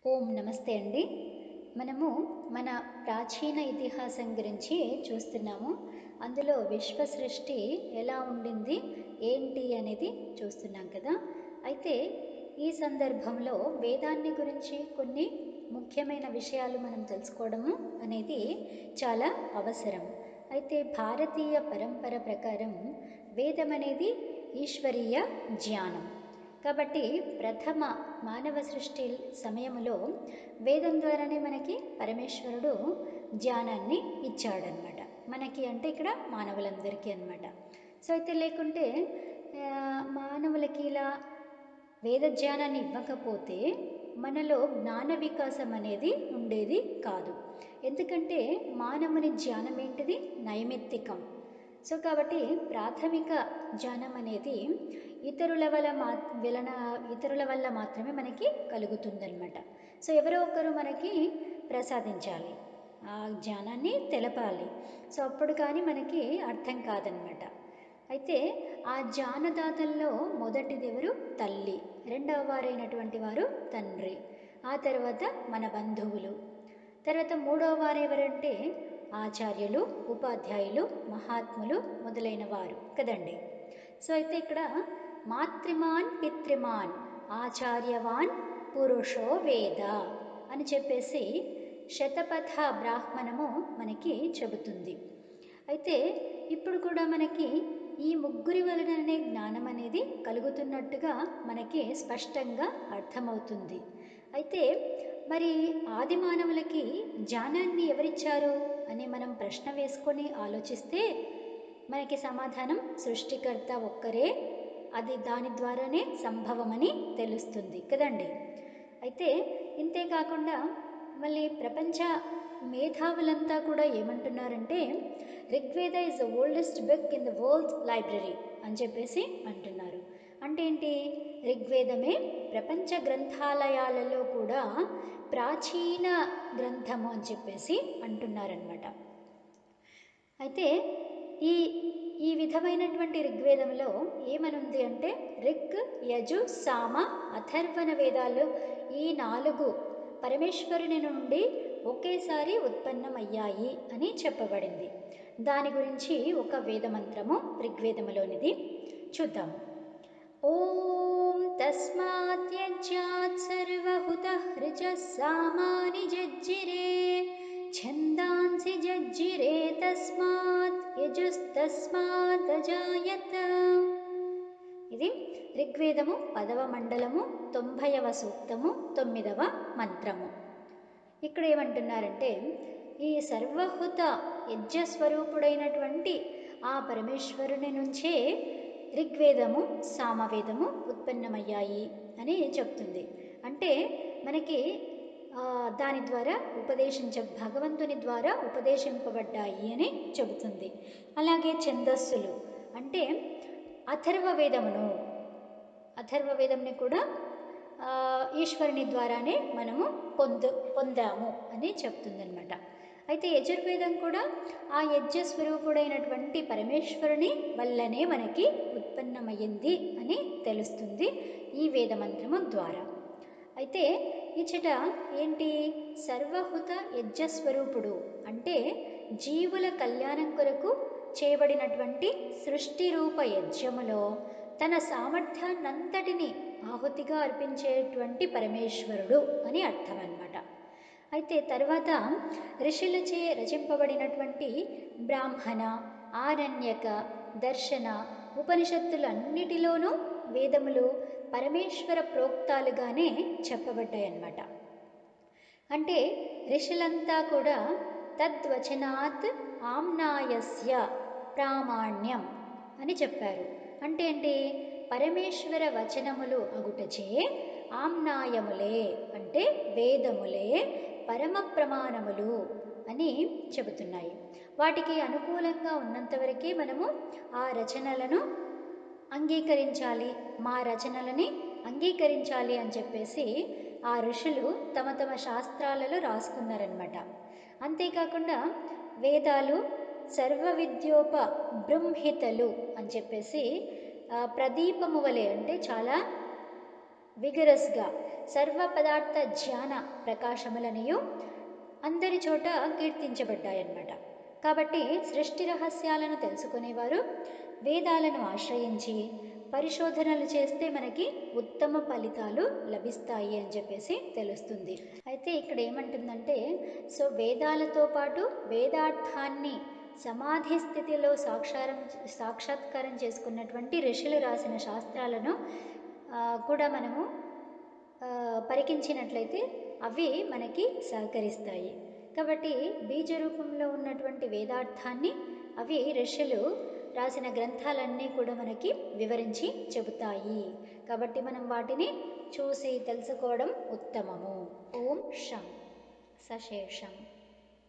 ఓం నమస్తే అండి. మనము మన ప్రాచీన ఇతిహాసం గురించి చూస్తున్నాము. అందులో విశ్వ సృష్టి ఎలా ఉండింది, ఏంటి అనేది చూస్తున్నాం కదా! అయితే ఈ సందర్భంలో వేదాన్ని గురించి కొన్ని ముఖ్యమైన విషయాలు మనం తెలుసుకోవడము అనేది చాలా అవసరం. అయితే భారతీయ పరంపర ప్రకారం వేదం అనేది ఈశ్వరీయ జ్ఞానం. కాబట్టి ప్రథమ మానవ సృష్టి సమయంలో వేదం ద్వారానే మనకి పరమేశ్వరుడు జ్ఞానాన్ని ఇచ్చాడనమాట. మనకి అంటే ఇక్కడ మానవులందరికీ అనమాట. సో అయితే లేకుంటే మానవులకి ఇలా వేద జ్ఞానాన్ని ఇవ్వకపోతే మనలో జ్ఞాన వికాసం అనేది ఉండేది కాదు. ఎందుకంటే మానవుని జ్ఞానం ఏంటిది? నైమిత్తికం. సో కాబట్టి ప్రాథమిక జ్ఞానం అనేది ఇతరుల వల్ల ఇతరుల వల్ల మాత్రమే మనకి కలుగుతుందన్నమాట. సో ఎవరో ఒకరు మనకి ప్రసాదించాలి, ఆ జ్ఞానాన్ని తెలపాలి. సో అప్పుడు కానీ మనకి అర్థం కాదనమాట. అయితే ఆ జ్ఞానదాతల్లో మొదటిదెవరు? తల్లి. రెండవ వారైనటువంటి వారు తండ్రి. ఆ తర్వాత మన బంధువులు. తర్వాత మూడవ వారు ఎవరంటే ఆచార్యులు, ఉపాధ్యాయులు, మహాత్ములు మొదలైన వారు కదండి. సో అయితే ఇక్కడ మాతృమాన్ పితృమాన్ ఆచార్యవాన్ పురుషో వేద అని చెప్పేసి శతపథ బ్రాహ్మణము మనకి చెబుతుంది. అయితే ఇప్పుడు కూడా మనకి ఈ ముగ్గురి వలననే జ్ఞానం అనేది కలుగుతున్నట్టుగా మనకి స్పష్టంగా అర్థమవుతుంది. అయితే మరి ఆది మానవులకి జ్ఞానాన్ని ఎవరిచ్చారు అని మనం ప్రశ్న వేసుకొని ఆలోచిస్తే మనకి సమాధానం సృష్టికర్త ఒక్కరే, అది దాని ద్వారానే సంభవమని తెలుస్తుంది కదండి. అయితే ఇంతే కాకుండా మళ్ళీ ప్రపంచ మేధావులంతా కూడా ఏమంటున్నారంటే Rigveda is the oldest book in the world library అని చెప్పేసి అంటున్నారు. అంటే ఏంటి? ఋగ్వేదమే ప్రపంచ గ్రంథాలయాలలో కూడా ప్రాచీన గ్రంథము అని చెప్పేసి అంటున్నారనమాట. అయితే ఈ ఈ విధమైనటువంటి ఋగ్వేదంలో ఏమనుంది అంటే రిగ్, యజు, సామ, అథర్వణ వేదాలు ఈ 4 పరమేశ్వరుని నుండి ఒకేసారి ఉత్పన్నమయ్యాయి అని చెప్పబడింది. దాని గురించి ఒక వేదమంత్రము ఋగ్వేదములోనిది చూద్దాము. ఓం తస్మాత్ యజ్ఞాత్ సర్వహుతః ఋచః సామాని జజ్జిరే ఛందాంసి జజ్జిరే తస్మాత్ యజుస్తస్మాత్ అజాయత. ఇది ఋగ్వేదము 10వ మండలము 90వ సూక్తము 9వ మంత్రము. ఇక్కడ ఏమంటున్నారంటే ఈ సర్వహుత యజ్ఞస్వరూపుడైనటువంటి ఆ పరమేశ్వరుని నుంచే ఋగ్వేదము, సామవేదము ఉత్పన్నమయ్యాయి అని చెప్తుంది. అంటే మనకి దాని ద్వారా భగవంతుని ద్వారా ఉపదేశింపబడ్డాయి అని చెబుతుంది. అలాగే ఛందస్సులు అంటే అథర్వవేదంని కూడా ఈశ్వరుని ద్వారానే మనము పొందాము అని చెప్తుందనమాట. అయితే యజుర్వేదం కూడా ఆ యజ్ఞస్వరూపుడైనటువంటి పరమేశ్వరుని వల్లనే మనకి ఉత్పన్నమయ్యింది అని తెలుస్తుంది ఈ వేదమంత్రము ద్వారా. అయితే ఇచ్చట ఏంటి? సర్వహుత యజ్ఞస్వరూపుడు అంటే జీవుల కళ్యాణం కొరకు చేయబడినటువంటి సృష్టి రూప యజ్ఞములో తన సామర్థ్యాన్నంతటిని ఆహుతిగా అర్పించేటువంటి పరమేశ్వరుడు అని అర్థం అన్నమాట. అయితే తర్వాత ఋషులచే రచింపబడినటువంటి బ్రాహ్మణ, ఆరణ్యక, దర్శన ఉపనిషత్తులన్నిటిలోనూ వేదములు పరమేశ్వర ప్రోక్తాలుగానే చెప్పబడ్డాయన్నమాట. అంటే ఋషులంతా కూడా తద్వచనాత్ ఆమ్నాయస్య ప్రామాణ్యం అని చెప్పారు. అంటే ఏంటి? పరమేశ్వర వచనములు అగుటచే ఆమ్నాయములే అంటే వేదములే పరమ ప్రమాణములు అని చెబుతున్నాయి. వాటికి అనుకూలంగా ఉన్నంతవరకే మనము ఆ రచనలను అంగీకరించాలి, మా రచనలని అంగీకరించాలి అని చెప్పేసి ఆ ఋషులు తమ తమ శాస్త్రాలలో రాసుకున్నారనమాట. అంతేకాకుండా వేదాలు సర్వ విద్యోప బృంహితలు అని చెప్పేసి ప్రదీపము వలె అంటే చాలా విగరస్గా సర్వ పదార్థ జ్ఞాన ప్రకాశములనియు అందరి చోట కీర్తించబడ్డాయన్నమాట. కాబట్టి సృష్టి రహస్యాలను తెలుసుకునేవారు వేదాలను ఆశ్రయించి పరిశోధనలు చేస్తే మనకి ఉత్తమ ఫలితాలు లభిస్తాయి అని చెప్పేసి తెలుస్తుంది. అయితే ఇక్కడ ఏమంటుందంటే, సో వేదాలతో పాటు వేదార్థాన్ని సమాధి స్థితిలో సాక్షాత్కారం చేసుకున్నటువంటి ఋషులు రాసిన శాస్త్రాలను కూడా మనము పరికించినట్లయితే అవి మనకి సహకరిస్తాయి. కాబట్టి బీజ రూపంలో ఉన్నటువంటి వేదార్థాన్ని అవి ఋషులు రాసిన గ్రంథాలన్నీ కూడా మనకి వివరించి చెబుతాయి. కాబట్టి మనం వాటిని చూసి తెలుసుకోవడం ఉత్తమము. ఓం శం సశేషం.